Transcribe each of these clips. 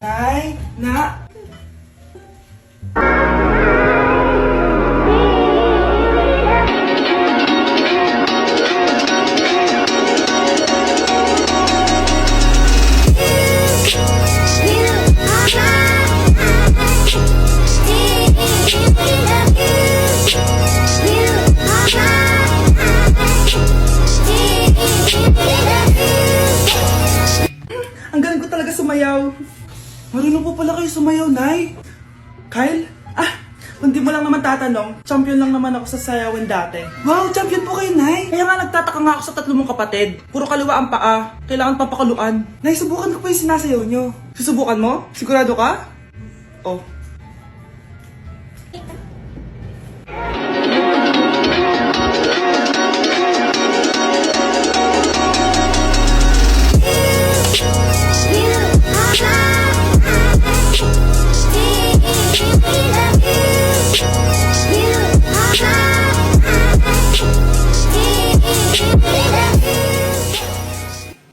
Nay, na. Ang galing ko talaga sumayaw. Marunong po pala kayo sumayaw, Nay. Kyle? Kung di mo lang naman tatanong, champion lang naman ako sa sayawan dati. Wow, champion po kayo, Nay. Kaya nga nagtataka nga ako sa tatlo mong kapatid. Puro kaliwa ang paa. Kailangan papakaluan. Nay, subukan ko pa yung sinasayaw nyo. Susubukan mo? Sigurado ka? Oh.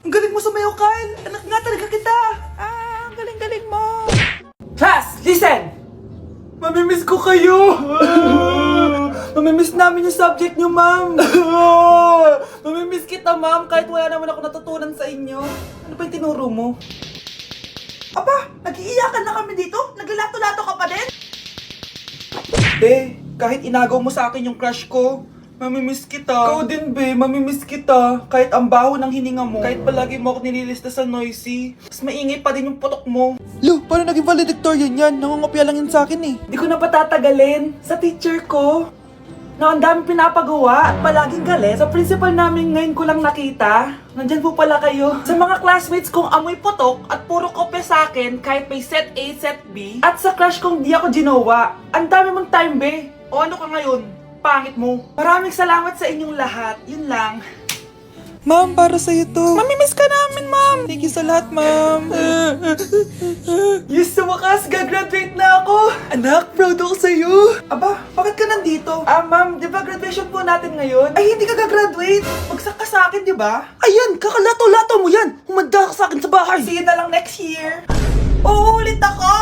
Ang galing mo sumayaw, Kyle! Anak nga talaga kita! Ang galing-galing mo! Class, listen! Mamimiss ko kayo! Mamimiss namin yung subject nyo, ma'am! Mamimiss kita, ma'am, kahit wala naman ako natutunan sa inyo. Ano ba yung tinuro mo? Aba, nag-iiyakan na kami dito? Naglalato-lato ka pa din? Be, kahit inagaw mo sa akin yung crush ko, mamimiss kita. Ikaw din, be. Mamimiss kita. Kahit ang baho ng hininga mo. Kahit palagi mo ako nililista sa noisy. Mas maingay pa din yung putok mo. Lu, paano naging valedictorian yan? Nangungopia lang yan sa akin eh. Di ko na patatagalin. Sa teacher ko, na ang dami pinapagawa at palaging galit. Sa principal namin ngayon ko lang nakita. Nandyan po pala kayo. Sa mga classmates kong amoy putok at puro kopya sa akin kahit may set A, set B. At sa crush kong di ako ginawa. Ang dami mong time, be. O ano ka ngayon? Pangit mo. Maraming salamat sa inyong lahat. Yun lang. Ma'am, para sa'yo to. Mamimiss ka namin, ma'am. Thank you sa lahat, ma'am. Yes, sa wakas, gagraduate na ako. Anak, proud ako sa'yo. Aba, bakit ka nandito? Ma'am, di ba graduation po natin ngayon? Ay, hindi ka gagraduate. Magsak ka sa akin, di ba? Ayan, kakalato-lato mo yan. Humanda ka sa akin sa bahay. See you na lang next year. Uulit ako.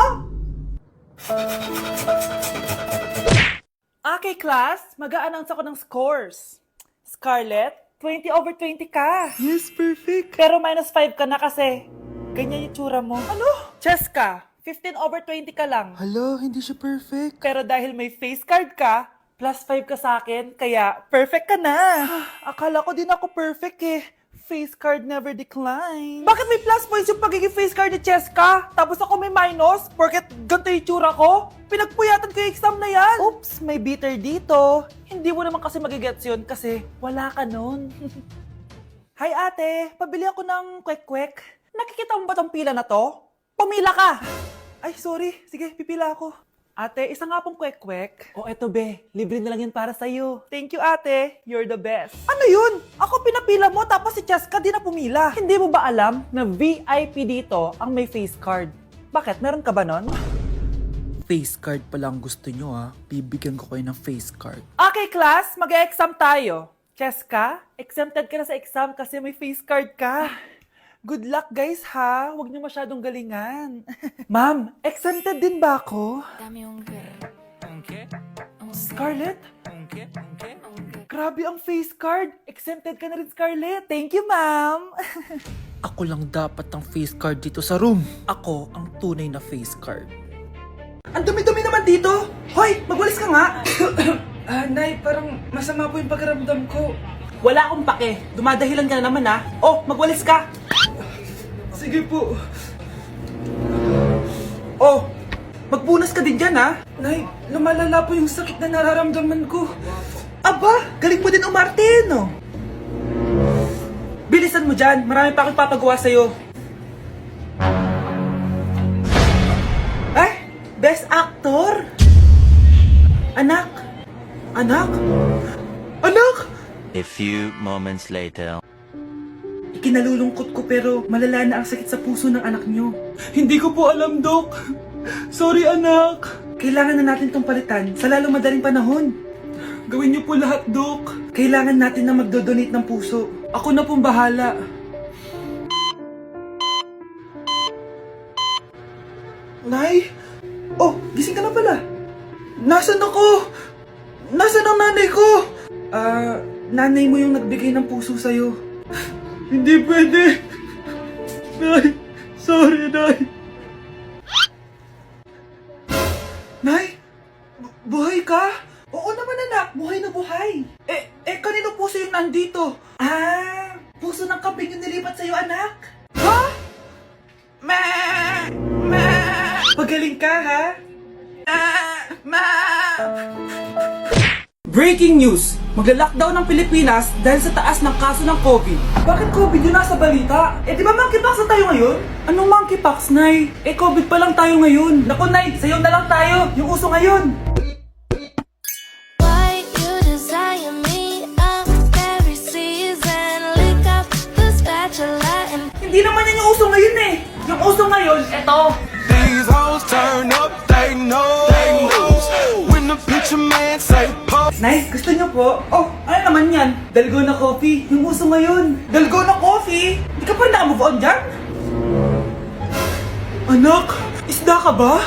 Okay, class. Mag-a-announce ako ng scores. Scarlett, 20/20 ka. Yes, perfect. Pero -5 ka na kasi ganyan yung tsura mo. Ano? Cheska, 15/20 ka lang. Hala, hindi siya perfect. Pero dahil may face card ka, +5 ka sa akin, kaya perfect ka na. Akala ko din ako perfect eh. Face card never decline. Bakit may plus points yung pagiging face card ni Cheska? Tapos ako may minus? Porket ganito yung tsura ko? Pinagpuyatan ko yung exam na yan. Oops, may bitter dito. Hindi mo naman kasi magigets yun kasi wala ka nun. Hi ate, pabili ako ng kwek-kwek. Nakikita mo ba tong pila na to? Pumila ka! Ay, sorry. Sige, pipila ako. Ate, isa nga pong kwek-kwek. Eto be, libre na lang yun para sa'yo. Thank you ate, you're the best. Ano yun? Ako pinapila mo tapos si Cheska di na pumila. Hindi mo ba alam na VIP dito ang may face card? Bakit? Meron ka ba nun? Face card pala ang gusto nyo ha. Bibigyan ko kayo ng face card. Okay class, mag-exam tayo. Cheska, exempted ka na sa exam kasi may face card ka. Good luck guys ha, huwag niyo masyadong galingan. Ma'am, exempted din ba ako? Scarlett? Grabe ang face card. Exempted ka na rin, Scarlett. Thank you, ma'am. Ako lang dapat ang face card dito sa room. Ako ang tunay na face card. Ang dumi-dumi naman dito. Hoy, magwalis ka nga. Nay, parang masama po yung pagkaramdam ko. Wala akong pake. Dumadahilan ka na naman ha. Oh, magwalis ka. Sige po. Oh, magpunas ka din dyan ha. Nay, lumalala po yung sakit na nararamdaman ko. Aba, galing mo din umarte, no? Bilisan mo dyan, marami pa akong papagawa sa'yo. Best actor? Anak? Anak? Anak? A few moments later. Ikinalulungkot ko pero malala na ang sakit sa puso ng anak nyo. Hindi ko po alam, Dok. Sorry, anak. Kailangan na natin tong palitan sa lalong madaling panahon. Gawin niyo po lahat, Dok. Kailangan natin na magdodonate ng puso. Ako na pong bahala. Nay? Oh, gising ka na pala. Nasaan ako? Nasaan ang nanay ko? Nanay mo yung nagbigay ng puso sa'yo. Hindi pwede. Nay, sorry, Nay. Nay? Buhay ka? Oo naman, anak. Buhay na buhay. Kanino puso yung nandito? Puso ng kambing yung nilipat sa'yo, anak. Ha? Ma! Pagaling ka, ha? Breaking news! Magla-lockdown ng Pilipinas dahil sa taas ng kaso ng COVID. Bakit COVID yung nasa balita? Di ba monkeypox na tayo ngayon? Anong monkeypox, Nay? COVID pa lang tayo ngayon. Naku, Nay, sayo na lang tayo. Yung uso ngayon. Why you desire me of every season? Lick up the spatula and Hindi naman yan yung uso ngayon eh. Yung uso ngayon, eto. These hoes turn up, they know. When the picture man say pop. Nay, gusto niyo po? Oh, ano naman yan? Dalgona coffee. Yung uso ngayon. Dalgona coffee? Hindi ka pa naka-move on dyan? Anak, isda ka ba?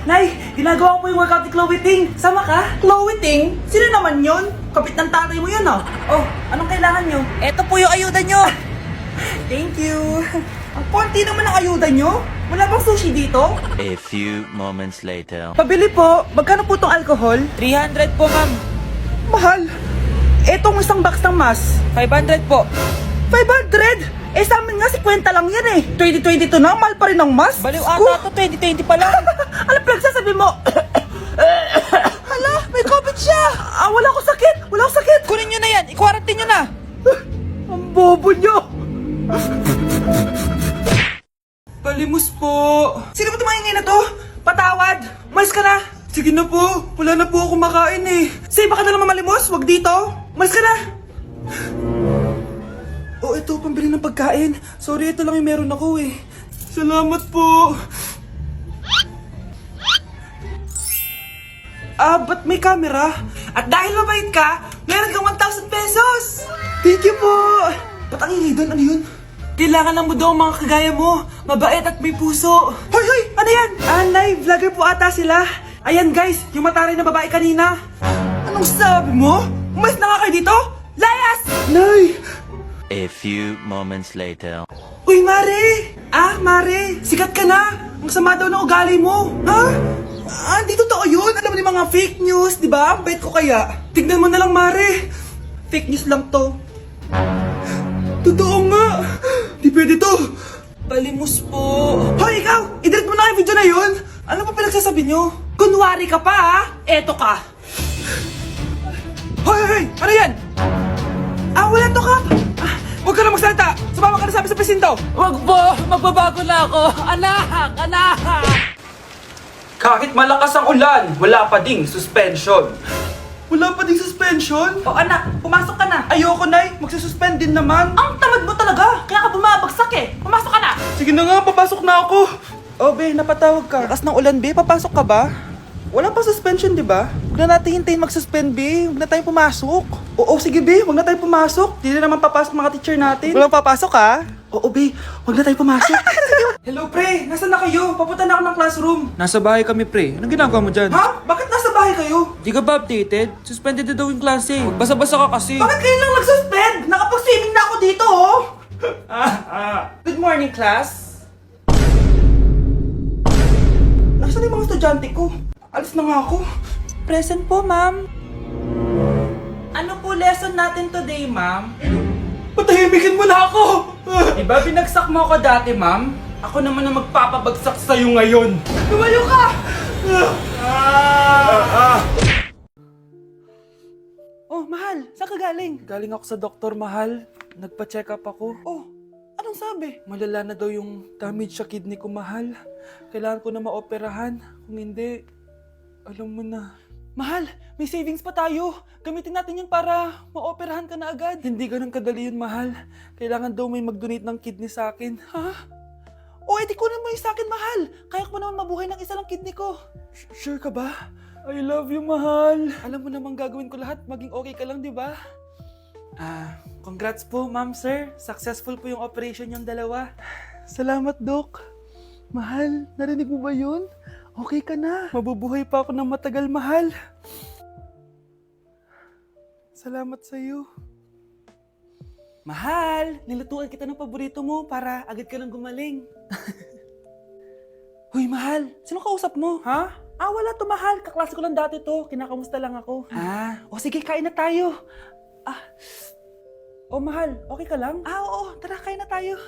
Nay, ginagawa ko po yung workout ni Chloe Ting. Sama ka? Chloe Ting? Sino naman yon? Kapit ng tatay mo yun, oh. Oh, anong kailangan nyo? Eto po yung ayuda nyo. Thank you. Ang konti naman ang ayuda nyo. Wala bang sushi dito? A few moments later. Pabili po. Magkano po tong alcohol? 300 po, ma'am. Mahal. Etong isang box ng mas. 500 po. 500? Sa amin nga 50 lang yan eh. 2022 na, mahal pa rin ang mas. Baliw ata to, 2020 pa lang. Ano pinagsasabi mo? Hala, may COVID siya. Wala ko sakit. Wala ko sakit. Kunin nyo na yan. I-quarantine nyo na. Ang bobo nyo. Palimus po. Sino ba tumahingay na to? Patawad. Malis ka na. Sige na po. Wala na po ako makain eh. Say, baka na naman malimos. Wag dito. Malis ka na. Oh, ito. Pambili ng pagkain. Sorry, ito lang yung meron ako eh. Salamat po. Ba't may camera? At dahil mabait ka, meron kang 1,000 pesos. Thank you po. Ba't ang ingay doon? Ano yun? Kailangan lang mo daw ang mga kagaya mo. Mabait at may puso. Hoy, hoy! Ano yan? Nay, vlogger po ata sila. Ayan guys, yung mataray na babae kanina. Anong sabi mo? Umalis na nga kayo dito? Layas! Nay! A few moments later. Uy, Mare! Mare! Sikat ka na! Ang sama daw ng ugali mo. Ha? Di totoo yun. Alam mo yung mga fake news, di ba? Ang bait ko kaya. Tignan mo na lang, Mare. Fake news lang to. Totoo nga! Di pwede to! Palimus po! Hoy, ikaw! I-delete mo na yung video na yun! Ano pa pinagsasabi nyo? Kunwari ka pa, ha? Eto ka! Hoy, hoy! Ano yan? Wala to, Kap! Huwag ka na magsalita! Sumama ka na sabi sa presinto! Huwag po! Magbabago na ako! Anak! Anak! Kahit malakas ang ulan, wala pa ding suspension. Wala pa ding suspension? O anak, pumasok ka na. Ayoko, Nay. Magsususpend din naman. Ang tamad mo talaga. Kaya ka bumabagsak eh. Pumasok ka na. Sige na nga, papasok na ako. Oh, be, napatawag ka. Lakas ng ulan, be. Papasok ka ba? Wala pa suspension, di ba? Huwag na natin hintayin mag-suspend, be. Huwag na tayo pumasok. Oo, sige, be. Huwag na tayo pumasok. Di na naman papasok mga teacher natin. Walang papasok, ha? Oo, be. Huwag na tayo pumasok. Hello, pre. Nasaan na kayo? Papunta na ako ng classroom. Nasa bahay kami, pre. Anong ginagawa mo dyan? Ha? Bakit nasa bahay kayo? Di ka ba updated? Suspended na daw yung klase. Basa-basa ka kasi. Bakit kayo lang nag-suspend? Nakapag-swimming na ako dito, oh! Good morning, class. Nasaan yung mga estudyante ko? Alis na nga ako. Present po, ma'am. Ano po lesson natin today, ma'am? Patahimikin mo na ako! Diba binagsak mo ako dati, ma'am? Ako naman ang magpapabagsak sa'yo ngayon. Lumayo ka! Oh, mahal. Saan ka galing? Galing ako sa doktor, mahal. Nagpa-check up ako. Oh, anong sabi? Malala na daw yung damage sa kidney ko, mahal. Kailangan ko na maoperahan. Kung hindi, alam mo na. Mahal, may savings pa tayo. Gamitin natin yan para maoperahan ka na agad. Hindi ganun kadali yun, mahal. Kailangan daw may mag-donate ng kidney sa akin. Ha? O, edi kunin mo yung sa akin, mahal. Kaya ko pa naman mabuhay ng isa lang kidney ko. Sure ka ba? I love you, mahal. Alam mo namang gagawin ko lahat. Maging okay ka lang, di ba? Congrats po, ma'am, sir. Successful po yung operation yung dalawa. Salamat, Doc. Mahal, narinig mo ba yun? Okay ka na. Mabubuhay pa ako ng matagal, mahal. Salamat sa'yo. Mahal, nilutuan kita ng paborito mo para agad ka nang gumaling. Hoy, mahal, sino kausap mo? Ha? Wala to, mahal. Kaklase ko lang dati to. Kinakamusta lang ako. O sige, kain na tayo. Mahal, okay ka lang? Oo, tara, kain na tayo.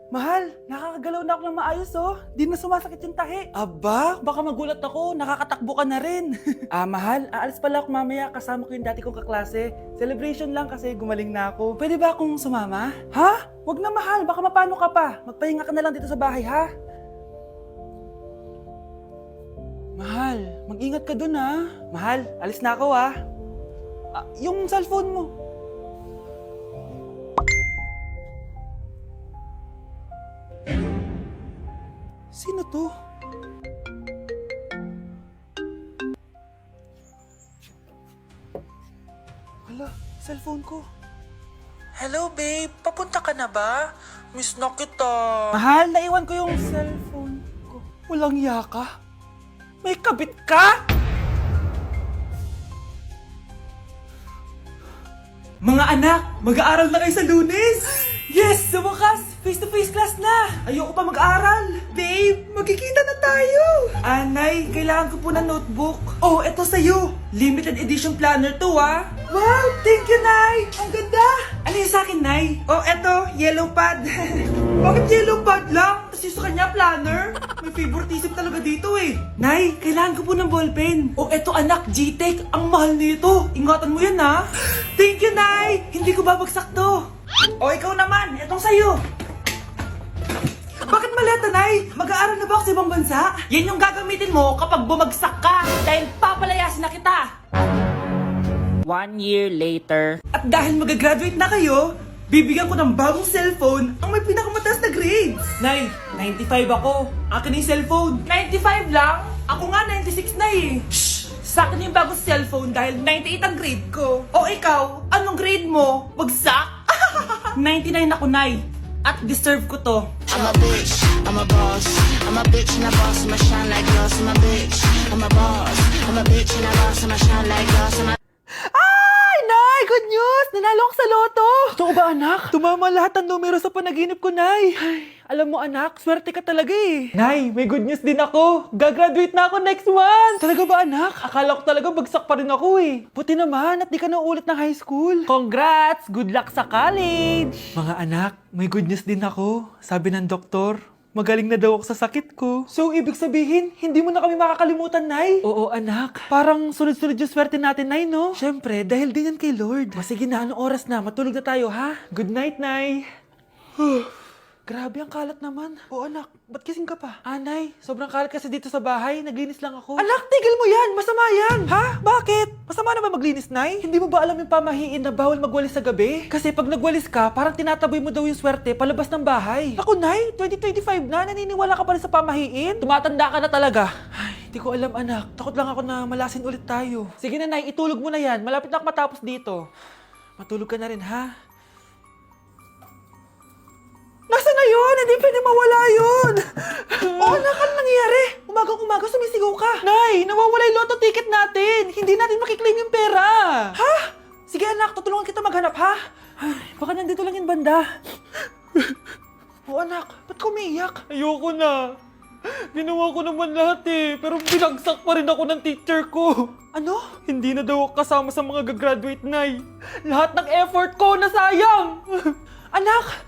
Mahal, nakakagalaw na ako ng maayos Di na sumasakit yung tahi. Aba, baka magulat ako. Nakakatakbo ka na rin. Mahal, aalis pala ako mamaya. Kasama ko yung dati kong kaklase. Celebration lang kasi gumaling na ako. Pwede ba akong sumama? Ha? Wag na, mahal. Baka mapano ka pa. Magpahinga ka na lang dito sa bahay, ha? Mahal, mag-ingat ka dun, ha? Mahal, alis na ako, ha? Yung cellphone mo. Sino to? Hala, cellphone ko. Hello, babe. Papunta ka na ba? Miss na kita. Mahal, naiwan ko yung cellphone ko. Walang yaka. May kabit ka? Mga anak, mag-aaral na kayo sa Lunes! Yes! Sa wakas! Face-to-face class na! Ayoko pa mag-aaral! Babe, magkikita na tayo! Anay, kailangan ko po ng notebook. Oh, eto sa'yo! Limited edition planner to, Wow! Thank you, Nay! Ang ganda! Ano yung sa'kin, Nay? Oh, eto, yellow pad. Bakit yellow pad lang? Tapos yung sa kanya, planner? May favoritism talaga dito Nay, kailangan ko po ng ballpen. Oh, eto anak, G-Tech. Ang mahal nito. Ingatan mo yan, ha? Thank you, Nay! Hindi ko babagsak to. O, ikaw naman. Etong sa'yo. Bakit maleta, Nay? Mag-aaral na ba ako sa ibang bansa? Yan yung gagamitin mo kapag bumagsak ka. Dahil papalayasin na kita. 1 year later. At dahil mag-graduate na kayo, bibigyan ko ng bagong cellphone ang may pinakamataas na grades. Nay, 95 ako. Akin na yung cellphone. 95 lang? Ako nga 96 na Shh! Sa akin yung bagong cellphone dahil 98 ang grade ko. O ikaw, anong grade mo? Bagsak? 99 ako, Nay. At deserve ko to. I'm a bitch, I'm a boss. I'm a bitch and a boss, I'ma shine like glass. I'm a bitch, I'm a boss. I'm a bitch and a boss, I'ma shine like glass. Ay, Nay! Good news! Nanalo ako sa loto! Totoo ba, anak? Tumama lahat ng numero sa panaginip ko, Nay. Ay, alam mo, anak, swerte ka talaga Nay, may good news din ako. Gagraduate na ako next month! Talaga ba, anak? Akala ko talaga bagsak pa rin ako Buti naman at di ka na ulit ng high school. Congrats! Good luck sa college! Mga anak, may good news din ako. Sabi ng doktor, magaling na daw ako sa sakit ko. So, ibig sabihin, hindi mo na kami makakalimutan, Nay? Oo, anak. Parang sunod-sunod yung swerte natin, Nay, no? Siyempre, dahil din yan kay Lord. Sige na, anong oras na? Matulog na tayo, ha? Good night, Nay. Grabe, ang kalat naman. Oo, anak. Ba't kising ka pa? Nay, sobrang kalat kasi dito sa bahay. Naglinis lang ako. Anak, tigil mo yan! Masama yan! Ha? Bakit? Masama na ba maglinis, Nay? Hindi mo ba alam yung pamahiin na bawal magwalis sa gabi? Kasi pag nagwalis ka, parang tinataboy mo daw yung swerte palabas ng bahay. Ako, Nay, 2025 na. Naniniwala ka pa rin sa pamahiin? Tumatanda ka na talaga. Ay, hindi ko alam, anak. Takot lang ako na malasin ulit tayo. Sige na, Nay. Itulog mo na yan. Malapit na ako matapos dito. Matulog ka na rin, ha? Nasaan na yun? Hindi pwede mawala yun! Anak, ano nangyayari? Umagang-umaga sumisigaw ka. Nay, nawawala yung lotto ticket natin. Hindi natin makiklaim yung pera. Ha? Sige anak, tutulungan kita maghanap, ha? Ay, baka nandito lang yung banda. Anak, ba't ka umiiyak? Ayoko na. Ginawa ko naman lahat pero binagsak pa rin ako ng teacher ko. Ano? Hindi na daw ako kasama sa mga gagraduate, Nay. Lahat ng effort ko nasayang. Anak!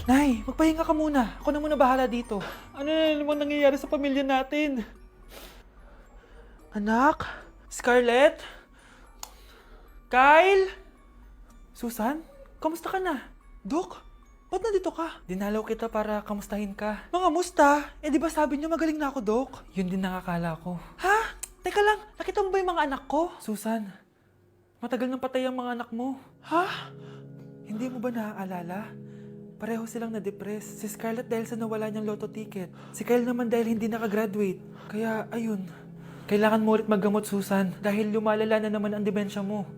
Nay, magpahinga ka muna. Ako na muna bahala dito. Ano na naman nangyayari sa pamilya natin? Anak? Scarlett? Kyle? Susan? Kamusta ka na? Dok? Ba't nandito ka? Dinalaw kita para kamustahin ka. Mga musta? Di ba sabi niyo magaling na ako, Dok? Yun din nakakala ko. Ha? Teka lang, nakita mo ba yung mga anak ko? Susan, matagal nang patay ang mga anak mo. Ha? Hindi mo ba naaalala? Pareho silang na-depress. Si Scarlett dahil sa nawala niyang lotto ticket. Si Kyle naman dahil hindi nakagraduate. Kaya, ayun. Kailangan mo ulit maggamot, Susan. Dahil lumalala na naman ang demensya mo.